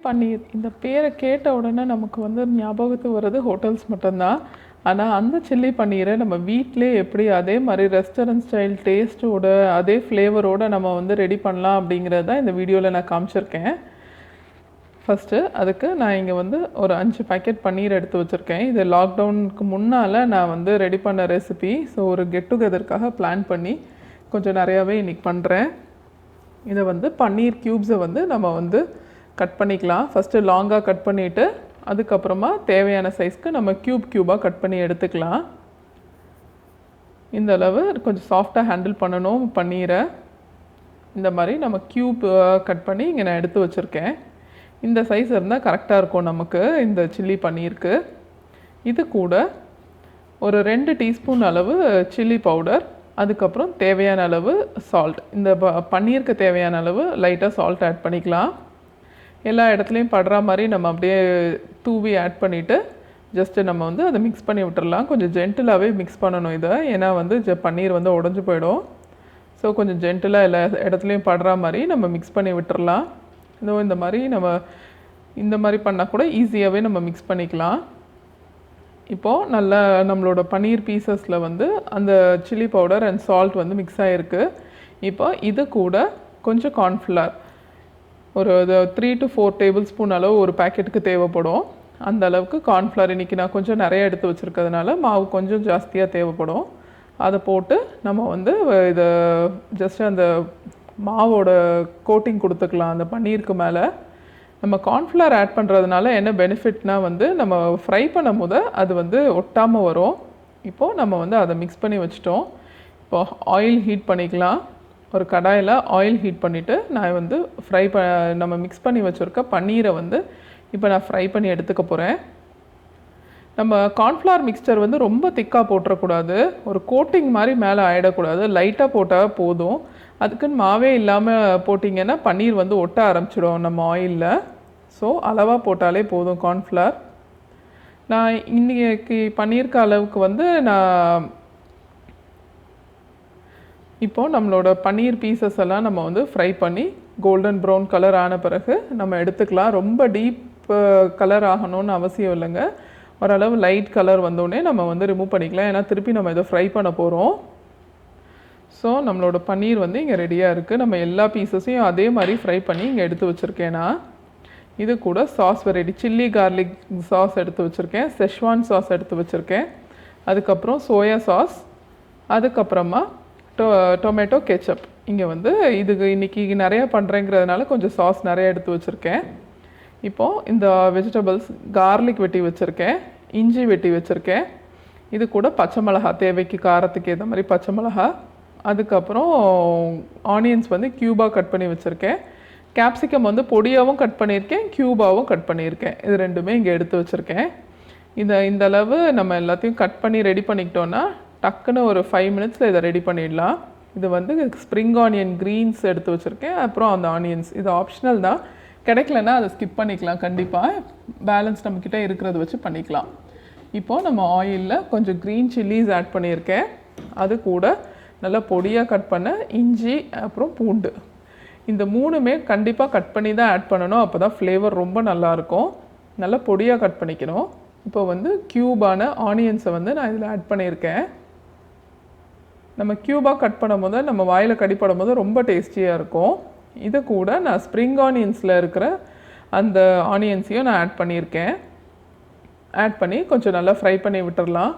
பன்னீர் இந்த பேரை கேட்ட உடனே நமக்கு வந்து ஞாபகத்துக்கு வர்றது ஹோட்டல்ஸ் மட்டும்தான். ஆனால் அந்த சில்லி பன்னீரை நம்ம வீட்டிலே எப்படி அதே மாதிரி ரெஸ்டாரண்ட் ஸ்டைல் டேஸ்ட்டோட அதே ஃப்ளேவரோடு நம்ம வந்து ரெடி பண்ணலாம் அப்படிங்கிறது தான் இந்த வீடியோவில் நான் காமிச்சிருக்கேன். ஃபஸ்ட்டு அதுக்கு நான் இங்கே வந்து ஒரு 5 பேக்கெட் பன்னீர் எடுத்து வச்சுருக்கேன். இது லாக்டவுனுக்கு முன்னால் நான் வந்து ரெடி பண்ண ரெசிபி. ஸோ ஒரு கெட் டுகெதருக்காக பிளான் பண்ணி கொஞ்சம் நிறையாவே இன்றைக்கி பண்ணுறேன். இதை வந்து பன்னீர் க்யூப்ஸை வந்து நம்ம வந்து கட் பண்ணிக்கலாம். ஃபஸ்ட்டு லாங்காக கட் பண்ணிவிட்டு அதுக்கப்புறமா தேவையான சைஸ்க்கு நம்ம க்யூபாக கட் பண்ணி எடுத்துக்கலாம். இந்த அளவு கொஞ்சம் சாஃப்டாக ஹேண்டில் பண்ணணும் பன்னீரை. இந்த மாதிரி நம்ம க்யூப் கட் பண்ணி இங்கே நான் எடுத்து வச்சுருக்கேன். இந்த சைஸ் இருந்தால் கரெக்டாக இருக்கும் நமக்கு இந்த சில்லி பன்னீருக்கு. இது கூட ஒரு 2 டீஸ்பூன் அளவு சில்லி பவுடர், அதுக்கப்புறம் தேவையான அளவு சால்ட். இந்த பன்னீருக்கு தேவையான அளவு லைட்டாக சால்ட் ஆட் பண்ணிக்கலாம். எல்லா இடத்துலையும் படுற மாதிரி நம்ம அப்படியே தூவி ஆட் பண்ணிவிட்டு ஜஸ்ட்டு நம்ம வந்து அதை மிக்ஸ் பண்ணி விட்டுறலாம். கொஞ்சம் ஜென்டிலாகவே மிக்ஸ் பண்ணணும் இதை, ஏன்னா வந்து பன்னீர் வந்து உடஞ்சி போயிடும். ஸோ கொஞ்சம் ஜென்டிலாக எல்லா இடத்துலையும் படுற மாதிரி நம்ம மிக்ஸ் பண்ணி விட்டுறலாம். இந்த மாதிரி நம்ம இந்த மாதிரி பண்ணால் கூட ஈஸியாகவே நம்ம மிக்ஸ் பண்ணிக்கலாம். இப்போது நல்லா நம்மளோட பன்னீர் பீசஸில் வந்து அந்த சில்லி பவுடர் அண்ட் சால்ட் வந்து மிக்ஸ் ஆகிருக்கு. இப்போ இது கூட கொஞ்சம் கார்ன்ஃப்ளவர் ஒரு 3 to 4 டேபிள் ஸ்பூன் அளவு ஒரு பேக்கெட்டுக்கு தேவைப்படும். அந்த அளவுக்கு கார்ன்ஃப்ளவர் இன்றைக்கி நான் கொஞ்சம் நிறைய எடுத்து வச்சுருக்கிறதுனால மாவு கொஞ்சம் ஜாஸ்தியாக தேவைப்படும். அதை போட்டு நம்ம வந்து இதை ஜஸ்ட் அந்த மாவோட கோட்டிங் கொடுத்துக்கலாம் அந்த பன்னீருக்கு மேலே. நம்ம கார்ன்ஃப்ளவர் ஆட் பண்ணுறதுனால என்ன பெனிஃபிட்னால் வந்து நம்ம ஃப்ரை பண்ணும் போது அது வந்து ஒட்டாமல் வரும். இப்போது நம்ம வந்து அதை மிக்ஸ் பண்ணி வச்சிட்டோம். இப்போது ஆயில் ஹீட் பண்ணிக்கலாம். ஒரு கடாயில் ஆயில் ஹீட் பண்ணிவிட்டு நான் வந்து நம்ம மிக்ஸ் பண்ணி வச்சுருக்க பன்னீரை வந்து இப்போ நான் ஃப்ரை பண்ணி எடுத்துக்க போகிறேன். நம்ம கார்ன்ஃப்ளவர் மிக்ஸ்சர் வந்து ரொம்ப திக்காக போட்டுறக்கூடாது, ஒரு கோட்டிங் மாதிரி மேலே ஆகிடக்கூடாது. லைட்டாக போட்டால் போதும். அதுக்குன்னு மாவே இல்லாமல் போட்டிங்கன்னா பன்னீர் வந்து ஒட்ட ஆரம்பிச்சிடும் நம்ம ஆயிலில். ஸோ அளவாக போட்டாலே போதும் கார்ன்ஃப்ளவர். நான் இன்றைக்கி பன்னீருக்கு அளவுக்கு வந்து நான் இப்போது நம்மளோட பன்னீர் பீசஸ் எல்லாம் நம்ம வந்து ஃப்ரை பண்ணி கோல்டன் ப்ரௌன் கலர் ஆன பிறகு நம்ம எடுத்துக்கலாம். ரொம்ப டீப் கலர் ஆகணும்னு அவசியம் இல்லைங்க. ஓரளவு லைட் கலர் வந்தோடனே நம்ம வந்து ரிமூவ் பண்ணிக்கலாம், ஏன்னா திருப்பி நம்ம இதை ஃப்ரை பண்ண போகிறோம். ஸோ நம்மளோட பன்னீர் வந்து இங்கே ரெடியாக இருக்குது. நம்ம எல்லா பீசஸையும் அதே மாதிரி ஃப்ரை பண்ணி இங்கே எடுத்து வச்சுருக்கேன்னா, இது கூட sauce variety chilli garlic sauce எடுத்து வச்சுருக்கேன், செஷ்வான் சாஸ் எடுத்து வச்சுருக்கேன், அதுக்கப்புறம் சோயா சாஸ், அதுக்கப்புறமா டொமேட்டோ கெச்சப். இங்கே வந்து இதுக்கு இன்றைக்கி நிறையா பண்ணுறேங்கிறதுனால கொஞ்சம் சாஸ் நிறையா எடுத்து வச்சுருக்கேன். இப்போது இந்த வெஜிடபிள்ஸ் கார்லிக் வெட்டி வச்சுருக்கேன், இஞ்சி வெட்டி வச்சுருக்கேன், இது கூட பச்சை மிளகா தேவைக்கு காரத்துக்கு ஏற்ற மாதிரி பச்சை மிளகா, அதுக்கப்புறம் ஆனியன்ஸ் வந்து க்யூபாக கட் பண்ணி வச்சுருக்கேன், கேப்சிகம் வந்து பொடியாகவும் கட் பண்ணியிருக்கேன், க்யூபாகவும் கட் பண்ணியிருக்கேன். இது ரெண்டுமே இங்கே எடுத்து வச்சுருக்கேன். இந்த அளவு நம்ம எல்லாத்தையும் கட் பண்ணி ரெடி பண்ணிக்கிட்டோன்னா டக்குன்னு ஒரு 5 மினிட்ஸில் இதை ரெடி பண்ணிடலாம். இது வந்து ஸ்ப்ரிங் ஆனியன் க்ரீன்ஸ் எடுத்து வச்சுருக்கேன், அப்புறம் அந்த ஆனியன்ஸ் இது ஆப்ஷனல் தான், கிடைக்கலன்னா அதை ஸ்கிப் பண்ணிக்கலாம். கண்டிப்பாக பேலன்ஸ் நம்மக்கிட்ட இருக்கிறத வச்சு பண்ணிக்கலாம். இப்போது நம்ம ஆயிலில் கொஞ்சம் க்ரீன் சில்லிஸ் ஆட் பண்ணியிருக்கேன். அது கூட நல்லா பொடியாக கட் பண்ண இஞ்சி அப்புறம் பூண்டு, இந்த 3மே கண்டிப்பாக கட் பண்ணி தான் ஆட் பண்ணணும். அப்போ தான் ஃப்ளேவர் ரொம்ப நல்லாயிருக்கும். நல்லா பொடியாக கட் பண்ணிக்கணும். இப்போ வந்து க்யூபான ஆனியன்ஸை வந்து நான் இதில் ஆட் பண்ணியிருக்கேன். நம்ம க்யூபாக கட் பண்ணும் போது நம்ம வாயில் கடிப்படும் போது ரொம்ப டேஸ்டியாக இருக்கும். இது கூட நான் ஸ்ப்ரிங் ஆனியன்ஸில் இருக்கிற அந்த ஆனியன்ஸையும் நான் ஆட் பண்ணியிருக்கேன். ஆட் பண்ணி கொஞ்சம் நல்லா ஃப்ரை பண்ணி விட்டுடலாம்.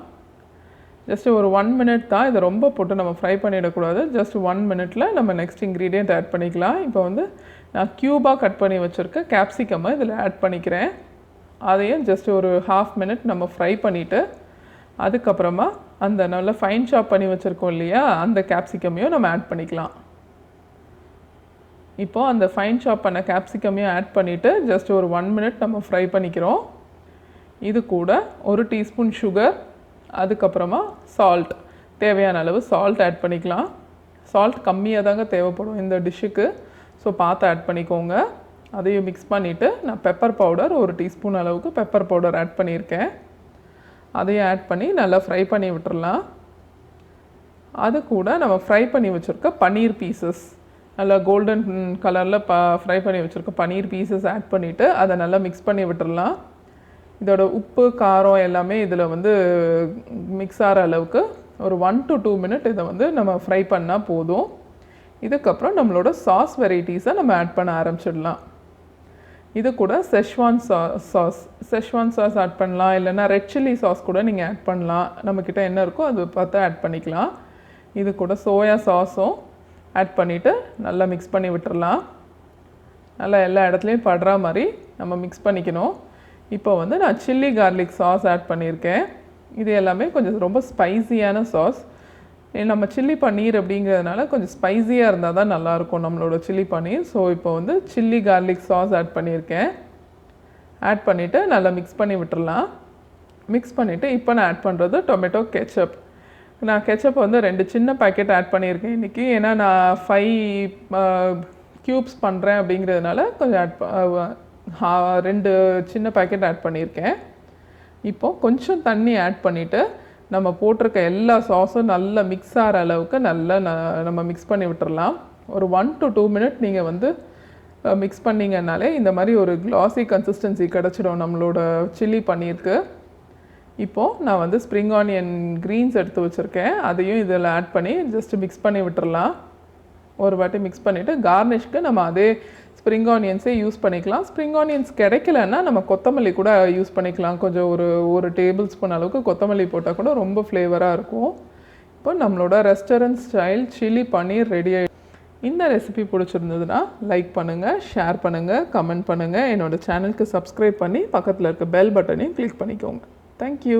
ஜஸ்ட்டு ஒரு 1 மினிட் தான், இதை ரொம்ப போட்டு நம்ம ஃப்ரை பண்ணிடக்கூடாது. ஜஸ்ட் 1 மினிட்டில் நம்ம நெக்ஸ்ட் இன்க்ரீடியண்ட் ஆட் பண்ணிக்கலாம். இப்போ வந்து நான் க்யூபாக கட் பண்ணி வச்சுருக்க கேப்சிகம்மை இதில் ஆட் பண்ணிக்கிறேன். அதையும் ஜஸ்ட் ஒரு 1/2 மினிட் நம்ம ஃப்ரை பண்ணிவிட்டு அதுக்கப்புறமா அந்த நல்லா ஃபைன் சாப் பண்ணி வச்சுருக்கோம் இல்லையா, அந்த கேப்சிகமையும் நம்ம ஆட் பண்ணிக்கலாம். இப்போது அந்த ஃபைன் சாப் பண்ண கேப்சிகமையும் ஆட் பண்ணிவிட்டு ஜஸ்ட் ஒரு 1 மினிட் நம்ம ஃப்ரை பண்ணிக்கிறோம். இது கூட 1 டீஸ்பூன் சுகர், அதுக்கப்புறமா சால்ட், தேவையான அளவு சால்ட் ஆட் பண்ணிக்கலாம். சால்ட் கம்மியாக தாங்க தேவைப்படும் இந்த டிஷ்ஷுக்கு, ஸோ பார்த்து ஆட் பண்ணிக்கோங்க. அதையும் மிக்ஸ் பண்ணிவிட்டு நான் பெப்பர் பவுடர் 1 டீஸ்பூன் அளவுக்கு பெப்பர் பவுடர் ஆட் பண்ணியிருக்கேன். அதையும் ஆட் பண்ணி நல்லா ஃப்ரை பண்ணி விட்டுறலாம். அது கூட நம்ம ஃப்ரை பண்ணி வச்சுருக்க பன்னீர் பீசஸ் நல்லா கோல்டன் கலரில் ஃப்ரை பண்ணி வச்சுருக்க பன்னீர் பீசஸ் ஆட் பண்ணிவிட்டு அதை நல்லா மிக்ஸ் பண்ணி விட்டுடலாம். இதோட உப்பு காரம் எல்லாமே இதில் வந்து மிக்ஸ் ஆகிற அளவுக்கு ஒரு 1 to 2 மினிட் இதை வந்து நம்ம ஃப்ரை பண்ணால் போதும். இதுக்கப்புறம் நம்மளோட சாஸ் வெரைட்டிஸை நம்ம ஆட் பண்ண ஆரம்பிச்சிடலாம். இது கூட செஷ்வான் சாஸ் ஆட் பண்ணலாம், இல்லைன்னா ரெட் சில்லி சாஸ் கூட நீங்கள் ஆட் பண்ணலாம். நம்மக்கிட்ட என்ன இருக்கோ அது பார்த்து ஆட் பண்ணிக்கலாம். இது கூட சோயா சாஸும் ஆட் பண்ணிவிட்டு நல்லா மிக்ஸ் பண்ணி விட்டுறலாம். நல்லா எல்லா இடத்துலையும் படுற மாதிரி நம்ம மிக்ஸ் பண்ணிக்கணும். இப்போ வந்து நான் சில்லி கார்லிக் சாஸ் ஆட் பண்ணியிருக்கேன். இது எல்லாமே கொஞ்சம் ரொம்ப ஸ்பைசியான சாஸ். நம்ம சில்லி பன்னீர் அப்படிங்கிறதுனால கொஞ்சம் ஸ்பைஸியாக இருந்தால் தான் நல்லாயிருக்கும் நம்மளோட சில்லி பன்னீர். ஸோ இப்போ வந்து சில்லி கார்லிக் சாஸ் ஆட் பண்ணியிருக்கேன். ஆட் பண்ணிவிட்டு நல்லா மிக்ஸ் பண்ணி விட்டுறலாம். மிக்ஸ் பண்ணிவிட்டு இப்போ நான் ஆட் பண்ணுறது டொமேட்டோ கெச்சப். நான் கெச்சப் வந்து 2 சின்ன பேக்கெட் ஆட் பண்ணியிருக்கேன் இன்றைக்கி. ஏன்னா நான் 5 க்யூப்ஸ் பண்ணுறேன் அப்படிங்கிறதுனால கொஞ்சம் 2 சின்ன பேக்கெட் ஆட் பண்ணியிருக்கேன். இப்போது கொஞ்சம் தண்ணி ஆட் பண்ணிவிட்டு நம்ம போட்டிருக்க எல்லா சாஸும் நல்லா மிக்ஸ் ஆகிற அளவுக்கு நல்லா நம்ம மிக்ஸ் பண்ணி விட்டுறலாம். ஒரு 1 to 2 மினிட் நீங்கள் வந்து மிக்ஸ் பண்ணிங்கனாலே இந்த மாதிரி ஒரு கிளாஸி கன்சிஸ்டன்சி கிடச்சிடும் நம்மளோட சில்லி பன்னீருக்கு. இப்போது நான் வந்து ஸ்ப்ரிங் ஆனியன் க்ரீன்ஸ் எடுத்து வச்சுருக்கேன். அதையும் இதில் ஆட் பண்ணி ஜஸ்ட் மிக்ஸ் பண்ணி விட்டுறலாம். ஒரு வாட்டி மிக்ஸ் பண்ணிவிட்டு கார்னிஷ்க்கு நம்ம அதே ஸ்ப்ரிங் ஆனியன்ஸே யூஸ் பண்ணிக்கலாம். ஸ்ப்ரிங் ஆனியன்ஸ் கிடைக்கலன்னா நம்ம கொத்தமல்லி கூட யூஸ் பண்ணிக்கலாம். கொஞ்சம் ஒரு டேபிள் ஸ்பூன் அளவுக்கு கொத்தமல்லி போட்டால் கூட ரொம்ப ஃப்ளேவராக இருக்கும். இப்போ நம்மளோட ரெஸ்டாரண்ட் ஸ்டைல் சில்லி பன்னீர் ரெடி ஆகிடும். இந்த ரெசிபி பிடிச்சிருந்ததுன்னா லைக் பண்ணுங்கள், ஷேர் பண்ணுங்கள், கமெண்ட் பண்ணுங்கள். என்னோடய சேனலுக்கு சப்ஸ்கிரைப் பண்ணி பக்கத்தில் இருக்க பெல் பட்டனையும் கிளிக் பண்ணிக்கோங்க. தேங்க்யூ.